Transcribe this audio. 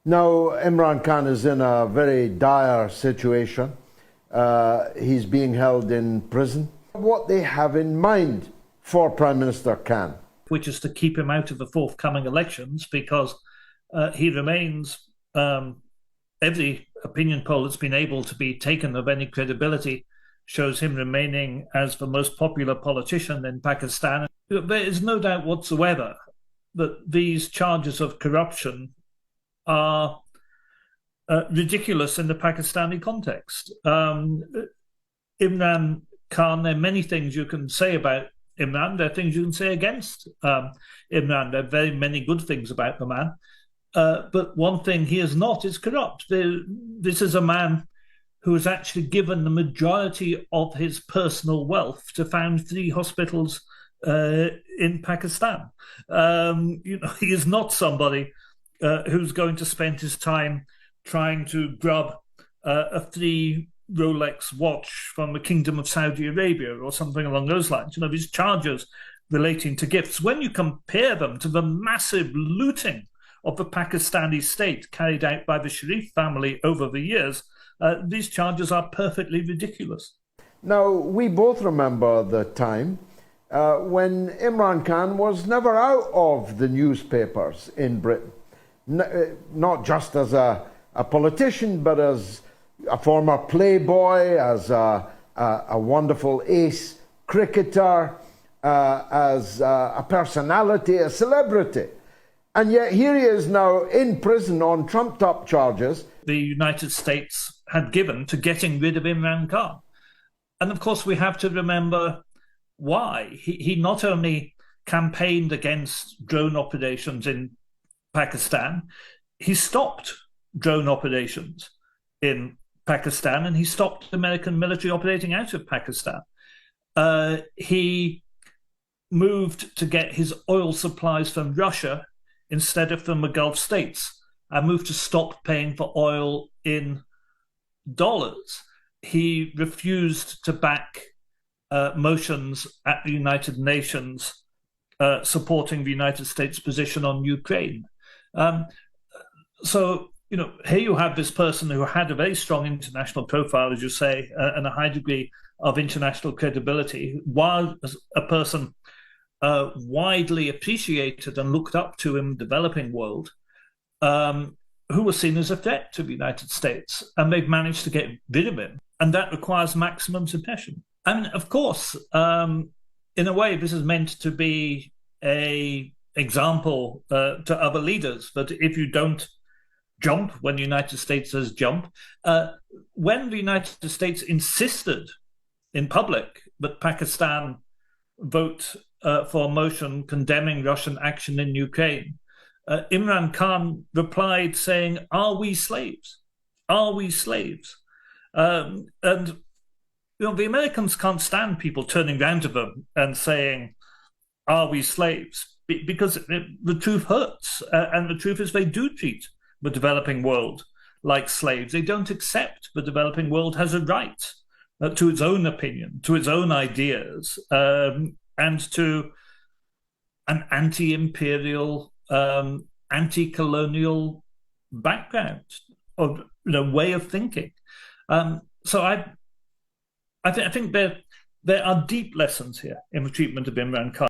Now, Imran Khan is in a very dire situation. He's being held in prison. What they have in mind for Prime Minister Khan? Which is to keep him out of the forthcoming elections, because he remains, every opinion poll that's been able to be taken of any credibility shows him remaining as the most popular politician in Pakistan. There is no doubt whatsoever that these charges of corruption are ridiculous in the Pakistani context. Imran Khan, there are many things you can say about Imran. There are things you can say against Imran. There are very many good things about the man. But one thing he is not is corrupt. This is a man who has actually given the majority of his personal wealth to found 3 hospitals in Pakistan. He is not somebody who's going to spend his time trying to grab a 3 Rolex watch from the Kingdom of Saudi Arabia or something along those lines. These charges relating to gifts, when you compare them to the massive looting of the Pakistani state carried out by the Sharif family over the years, these charges are perfectly ridiculous. Now, we both remember the time when Imran Khan was never out of the newspapers in Britain, not just as a politician, but as a former playboy, as a wonderful ace cricketer, as a personality, a celebrity. And yet here he is now in prison on trumped-up charges. The United States had given to getting rid of Imran Khan. And of course, we have to remember why. He not only campaigned against drone operations in Pakistan, he stopped drone operations in Pakistan, and he stopped American military operating out of Pakistan. He moved to get his oil supplies from Russia instead of from the Gulf states, and moved to stop paying for oil in dollars. He refused to back motions at the United Nations supporting the United States position on Ukraine. So, here you have this person who had a very strong international profile, as you say, and a high degree of international credibility, while a person widely appreciated and looked up to in the developing world, who was seen as a threat to the United States, and they've managed to get rid of him, and that requires maximum suppression. And of course, in a way, this is meant to be an example to other leaders, that if you don't jump when the United States says jump, when the United States insisted in public that Pakistan vote for a motion condemning Russian action in Ukraine, Imran Khan replied saying, "Are we slaves? Are we slaves?" And the Americans can't stand people turning around to them and saying, "Are we slaves?" Because the truth hurts, and the truth is they do treat the developing world like slaves. They don't accept the developing world has a right to its own opinion, to its own ideas, and to an anti-imperial, anti-colonial background or way of thinking. So I think there are deep lessons here in the treatment of Imran Khan.